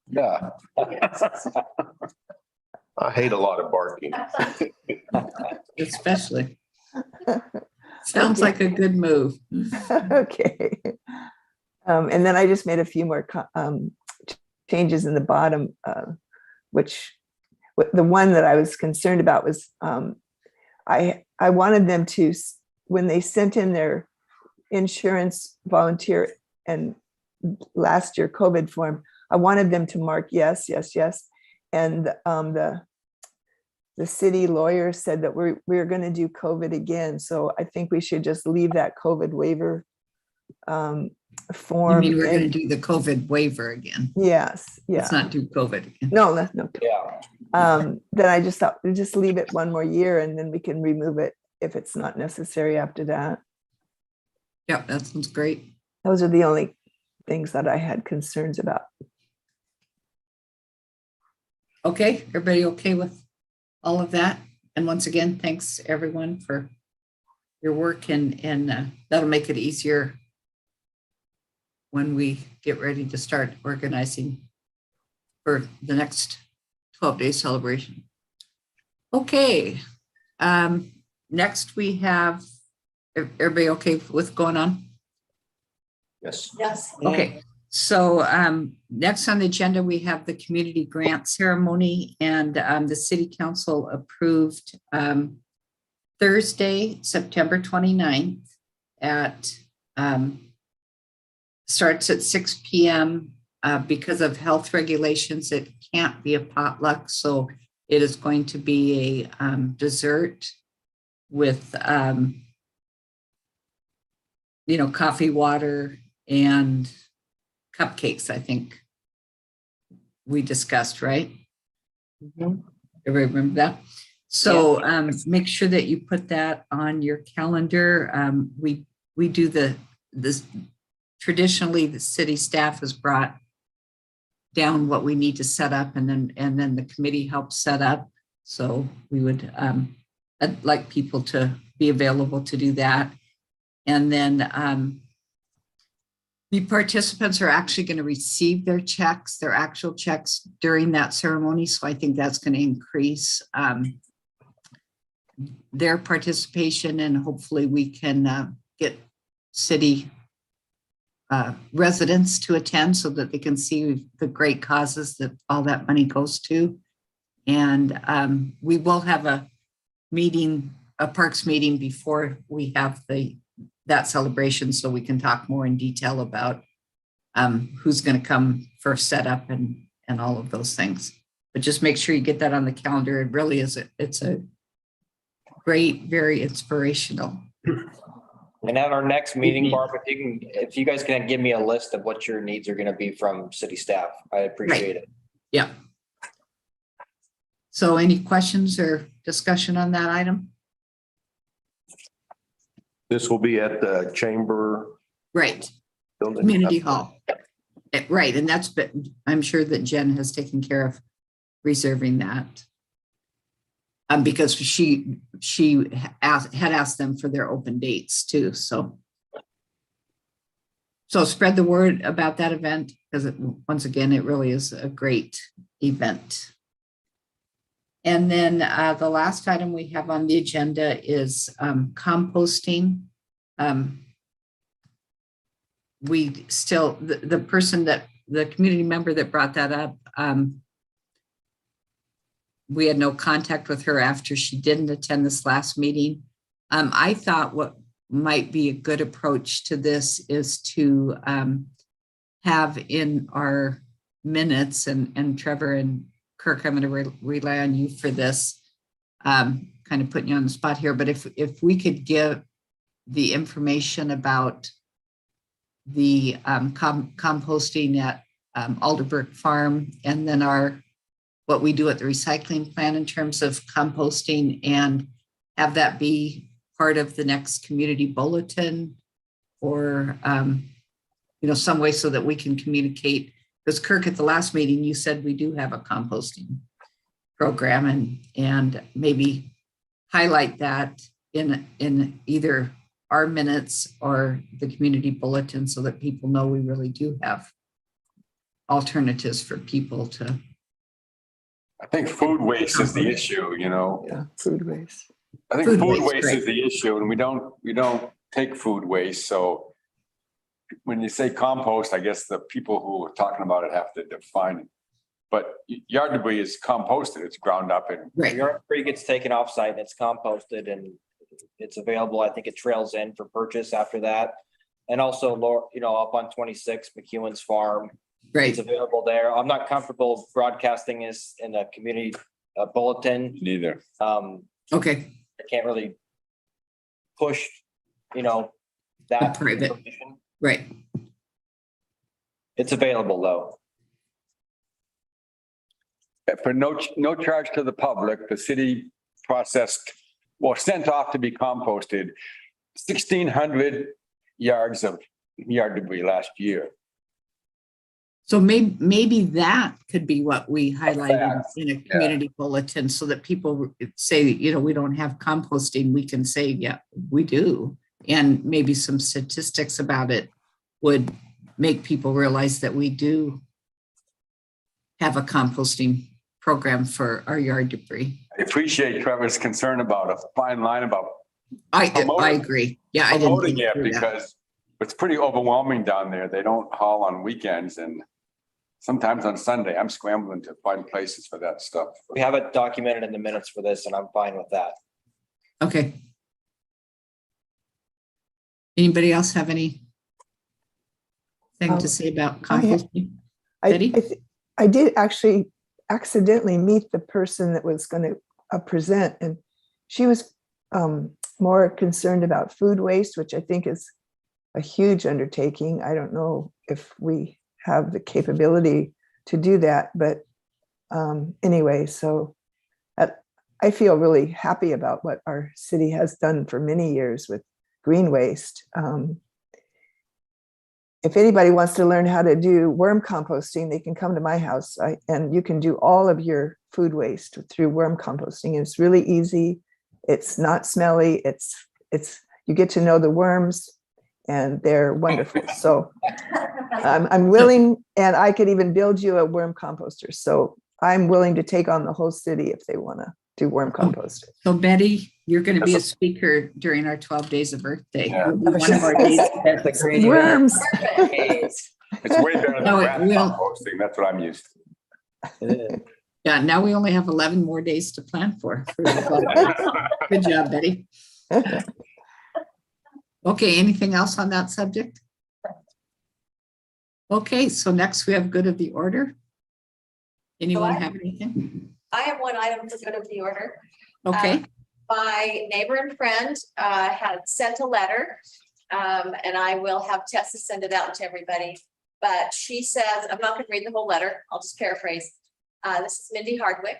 yeah. I hate a lot of barking. Especially. Sounds like a good move. Okay. And then I just made a few more changes in the bottom, the one that I was concerned about was I wanted them to, when they sent in their insurance volunteer and last year COVID form, I wanted them to mark yes, yes, yes. And the city lawyer said that we're going to do COVID again. So I think we should just leave that COVID waiver You form. mean we're going to in. do the COVID waiver again? Yes. Yeah. Let's not do COVID again. No, that's no. Yeah. Then I just thought, just leave it one more year and then we can remove it if it's not necessary after that. Yeah, that sounds great. Those are the only things that I had concerns about. Okay, everybody okay with all of that? And once again, thanks everyone for your work and that'll make it easier when we get ready to start organizing for the next 12-day celebration. Okay, next we have, everybody okay with going on? Yes. Yes. Okay, so next on the agenda, we have the community grant ceremony, and the city council approved Thursday, September 29th at starts at 6 p.m. Because of health regulations, it can't be a potluck, so it is going to be a dessert with coffee, water, and cupcakes, I think we discussed, right? Everybody remember that? So make sure that you put that on your calendar. We do this traditionally, the city staff has brought down what we need to set up, and then the committee helps set up. So we would, I'd like people to be available to do that. And then the participants are actually going to receive their checks, their actual checks during that ceremony. So I think that's going to increase their participation, and hopefully we can get city residents to attend so that they can see the great causes that all that money goes to. And we will have a meeting, a parks meeting before we have that celebration, so we can talk more in detail about who's going to come for setup and all of those things. But just make sure you get that on the calendar. It really is, it's a great, very inspirational. And at our next meeting, Barb, if you guys can give me a list of what your needs are gonna be from city staff, I appreciate it. Yeah. So any questions or discussion on that item? This will be at the chamber Right, building. community hall. Right, and that's, I'm sure that Jen has taken care of reserving that. Because she had asked them for their open dates too, so. So spread the word about that event, because once again, it really is a great event. And then the last item we have on the agenda is composting. We still, the person that, the community member that brought that up, we had no contact with her after she didn't attend this last meeting. I thought what might be a good approach to this is to have in our minutes, and Trevor and Kirk, I'm going to rely on you for this, kind of putting you on the spot here, but if we could give the information about the composting at Alderbrook Farm, and then what we do at the recycling plant in terms of composting, and have that be part of the next community bulletin, or some way so that we can communicate. Because Kirk, at the last meeting, you said we do have a composting program, and maybe highlight that in either our minutes or the community bulletin, so that people know we really do have alternatives for people to. I think food waste is the issue, Yeah, food waste. I think Food food waste, waste right. is the issue, and we don't take food waste, so when you say compost, I guess the people who are talking about it have to define it. But yard debris is composted, it's ground up and Right, Yard debris gets taken offsite and it's composted and it's available. I think it trails in for purchase after that. And also, up on 26 McEwen's farm, it's right, available there. I'm not comfortable broadcasting this in a community bulletin. neither. okay, I can't really push, that private. information. right. It's available though. For no charge to the public, the city sent off to be composted 1,600 yards of yard debris last year. So maybe that could be what we highlighted fact, in a community bulletin, so that people say, we don't have composting. We can say, yeah, we do. And maybe some statistics about it would make people realize that we do have a composting program for our yard debris. I appreciate Trevor's concern about a fine line about I Promoting- agree. Yeah, I didn't promoting think it through that. because it's pretty overwhelming down there. They don't haul on weekends, and sometimes on Sunday, I'm scrambling to find places for that stuff. We have it documented in the minutes for this and I'm fine with that. Okay. Anybody else have any thing to say about composting? Betty? I did actually accidentally meet the person that was going to present, and she was more concerned about food waste, which I think is a huge undertaking. I don't know if we have the capability to do that, but anyway, so I feel really happy about what our city has done for many years with green waste. if anybody wants to learn how to do worm composting, they can come to my house. And you can do all of your food waste through worm composting. It's really easy. It's not smelly. You get to know the worms and they're wonderful. So I'm willing, and I could even build you a worm composter. So I'm willing to take on the whole city if they want to do worm composting. So Betty, you're going to be a That's speaker during our 12 days of Earth Day. Yeah. You'll be one of our days. That's a great idea. Worms. Perfect. It's way better No, than it rat will. composting. That's what I'm used to. Yeah, now we only have 11 more days to plan for. Good job, Betty. Okay, anything else on that subject? Okay, so next we have good of the order. Anyone have anything? I have one item for good of the order. Okay, My neighbor and friend had sent a letter, and I will have Tessa send it out to everybody. But she says, I'm not going to read the whole letter. I'll just paraphrase. This is Mindy Hardwick.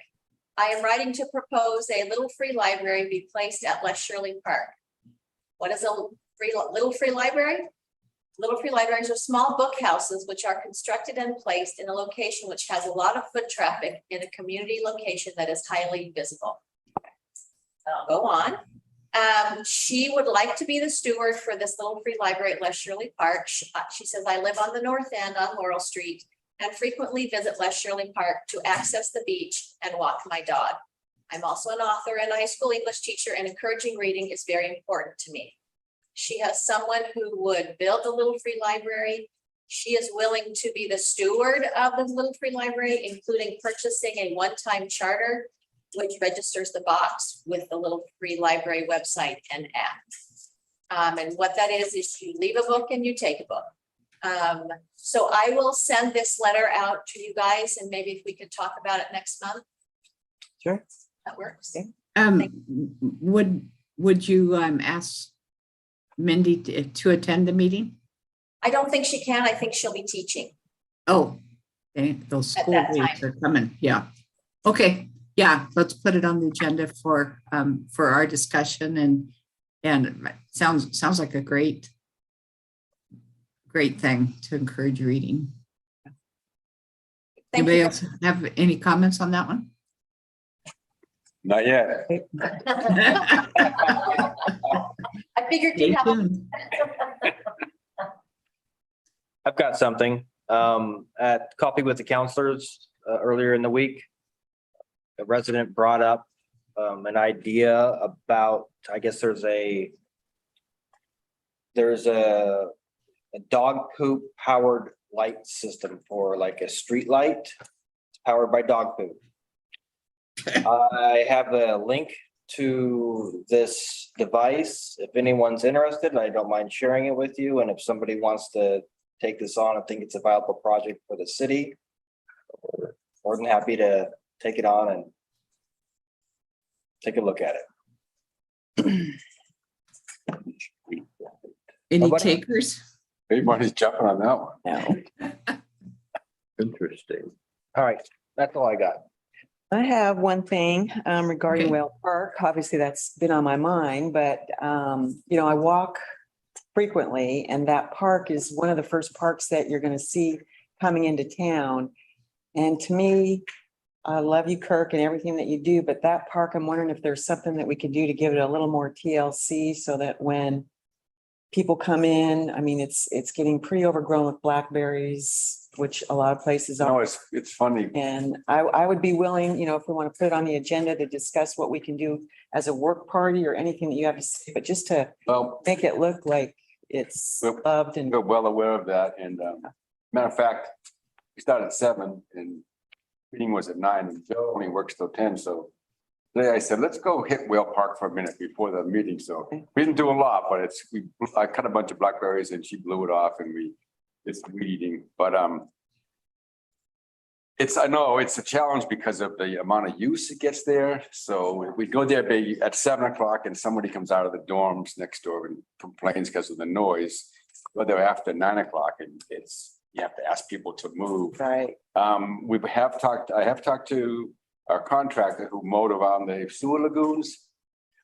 I am writing to propose a little free library be placed at Les Shirley Park. What is a little free library? Little free libraries are small book houses which are constructed and placed in a location which has a lot of foot traffic in a community location that is highly visible. I'll go on. She would like to be the steward for this little free library at Les Shirley Park. She says, I live on the north end on Laurel Street and frequently visit Les Shirley Park to access the beach and walk my dog. I'm also an author and a high school English teacher, and encouraging reading is very important to me. She has someone who would build the little free library. She is willing to be the steward of the little free library, including purchasing a one-time charter, which registers the box with the little free library website and app. And what that is you leave a book and you take a book. So I will send this letter out to you guys, and maybe if we could talk about it next month. Sure. That works. would you ask Mindy to attend the meeting? I don't think she can. I think she'll be teaching. Oh, those At school that dates are coming. Yeah. Okay. Yeah, let's put it on the agenda for our discussion, and sounds like a great thing to encourage reading. Thank Anybody you. else have any comments on that one? Not yet. I figured Stay you'd have. tuned. I've got something, at Coffee with the Counselors, earlier in the week. A resident brought up, an idea about, I guess there's a dog poop powered light system for like a street light. It's powered by dog poop. I have a link to this device. If anyone's interested, I don't mind sharing it with you. And if somebody wants to take this on and think it's a viable project for the city, more than happy to take it on and take a look at it. Any Nobody? takers? Everybody's jumping on that one. Interesting. All right, that's all I got. I have one thing regarding Okay. Whale Park. Obviously, that's been on my mind, but I walk frequently, and that park is one of the first parks that you're going to see coming into town. And to me, I love you, Kirk, and everything that you do, but that park, I'm wondering if there's something that we could do to give it a little more TLC so that when people come in, I mean, it's getting pretty overgrown with blackberries, which a lot of places No, are. it's funny. And I would be willing, if we want to put it on the agenda to discuss what we can do as a work party or anything that you have to say, but just to Well, make it look like it's Well, loved and we're well aware of that. And matter of fact, we started at 7 and meeting was at 9 and Joe only works till 10. So today I said, let's go hit Whale Park for a minute before the meeting. So we didn't do a lot, but I cut a bunch of blackberries and she blew it off and it's weed eating. But I know it's a challenge because of the amount of use it gets there. So we go there at 7 o'clock and somebody comes out of the dorms next door and complains because of the noise. Go there after 9 o'clock and you have to ask people to move. right. I have talked to our contractor who mowed around the sewer lagoons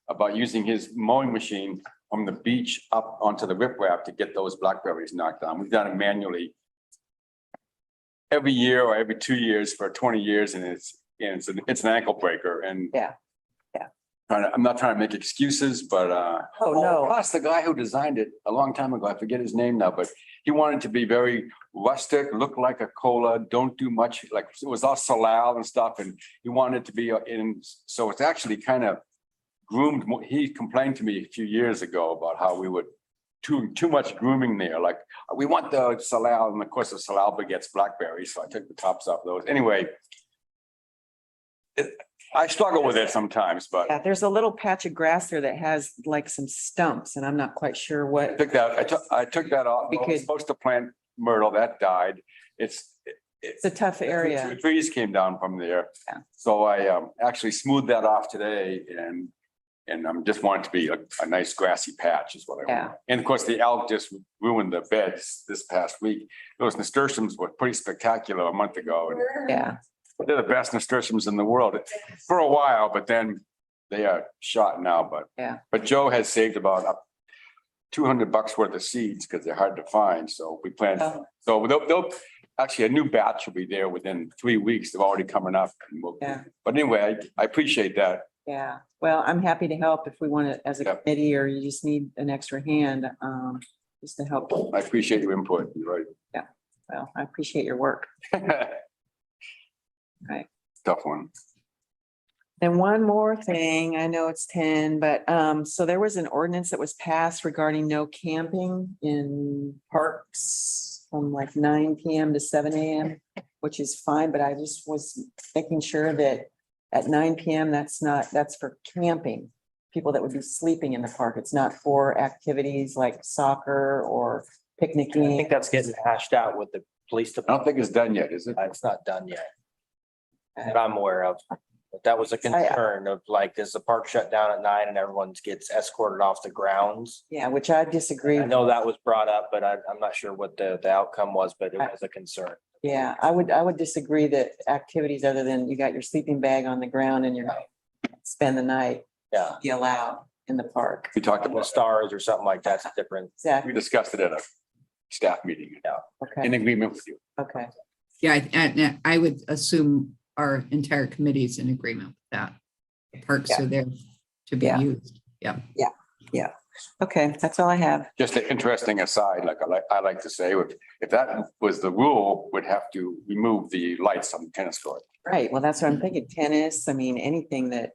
about using his mowing machine from the beach up onto the riprap to get those blackberries knocked down. We've done it manually every year or every 2 years for 20 years, and it's an ankle breaker. And Yeah. I'm not trying to make excuses, but Oh, no. plus the guy who designed it a long time ago, I forget his name now, but he wanted to be very rustic, look like a cola, don't do much, like it was all salal and stuff, and he wanted to be in, so it's actually kind of groomed. He complained to me a few years ago about how we would too much grooming there, like we want the salal, and of course the salal begets blackberries, so I took the tops off those. Anyway, I struggle with it sometimes, but Yeah, there's a little patch of grass there that has like some stumps and I'm not quite sure I what. took that off. I was supposed to plant myrtle, that died. It's It's a tough area. The trees came down from there. Yeah. So I actually smoothed that off today and I'm just wanting to be a nice grassy patch is what I Yeah. want. And of course, the elk just ruined the beds this past week. Those nasturtiums were pretty spectacular a month ago. And Yeah, they're the best nasturtiums in the world for a while, but then they are shot now, but. Yeah. But Joe has saved about $200 worth of seeds because they're hard to find. So we plan, Oh. so they'll actually a new batch will be there within 3 weeks. They're already coming up. And Yeah. But anyway, I appreciate that. yeah. Well, I'm happy to help if we want to, as a Yep. committee, or you just need an extra hand, just to help. I appreciate your input. You're right. Well, I appreciate your work. Right. Tough one. And one more thing, I know it's 10, but so there was an ordinance that was passed regarding no camping in parks from like 9 PM to 7 AM, which is fine, but I just was making sure that at 9 PM, that's for camping. People that would be sleeping in the park. It's not for activities like soccer or I picnicking. think that's getting hashed out with the police I don't department. think it's done yet, is it? It's not done yet. That I'm aware of. But that was a concern of like, is the park shut down at 9 and everyone gets escorted off the grounds? Yeah, which I disagree. I know that was brought up, but I'm not sure what the outcome was, but it was a concern. Yeah, I would disagree that activities other than you got your sleeping bag on the ground and you're spend the night Yeah. be allowed in the park. We talked The about, stars or something like that's different. we Exactly. discussed it at a staff meeting in Okay, agreement with you. okay. Yeah, and I would assume our entire committee is in agreement with that. The Parks are there to be Yeah. used. Yeah. Okay, that's all I have. Just an interesting aside, I like to say, if that was the rule, we'd have to remove the lights on the tennis court. Right, well, that's what I'm thinking. Tennis, I mean, anything that,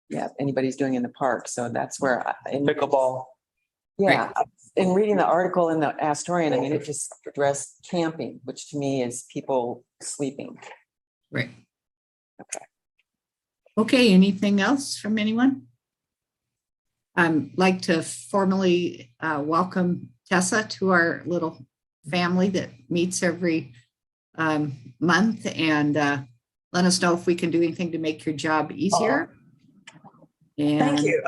yeah, anybody's doing in the park. So that's where. Pickleball. Yeah, in reading the article in the Astorian, I mean, it just addressed camping, which to me is people sleeping. Right. Okay. Okay, anything else from anyone? Like to formally welcome Tessa to our little family that meets every month, and let us know if we can do anything to make your job easier. Thank And you.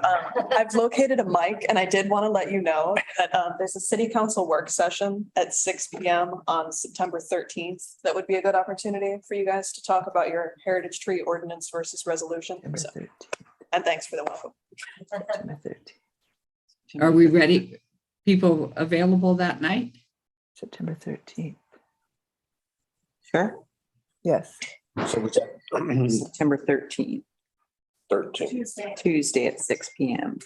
I've located a mic and I did want to let you know that there's a city council work session at 6 PM on September 13th. That would be a good opportunity for you guys to talk about your heritage tree ordinance versus resolution. So, and thanks for the welcome. are we ready? People available that night? September 13th. Sure. Yes. So was that September 13th, 13. Tuesday at 6 PM.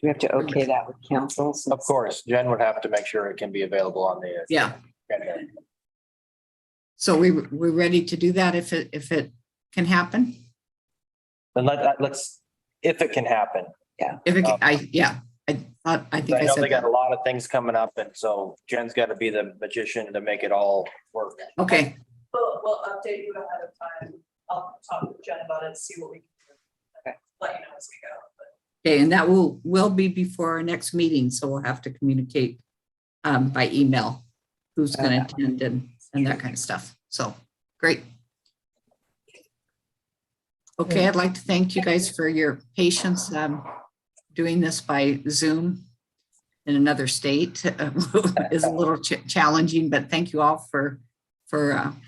Do we have to okay that with council? Of course, Jen would have to make sure it can be available on the. Yeah. agenda. So we're ready to do that if it can happen? Then let's, if it can happen. If it, I think I I know said they got that. a lot of things coming up and so Jen's got to be the magician to make it all work. Okay, We'll update you ahead of time. I'll talk with Jen about it, see what we can do. Okay. Let you know as we go. okay, and that will be before our next meeting, so we'll have to communicate by email who's gonna attend and that kind of stuff. So, great. Okay, I'd like to thank you guys for your patience doing this by Zoom in another state is a little challenging, but thank you all for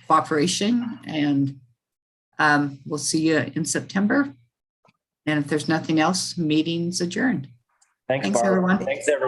cooperation, and We'll see you in September. And if there's nothing else, meeting's adjourned. Thanks, Thanks, Barb. everyone. Thanks, everyone.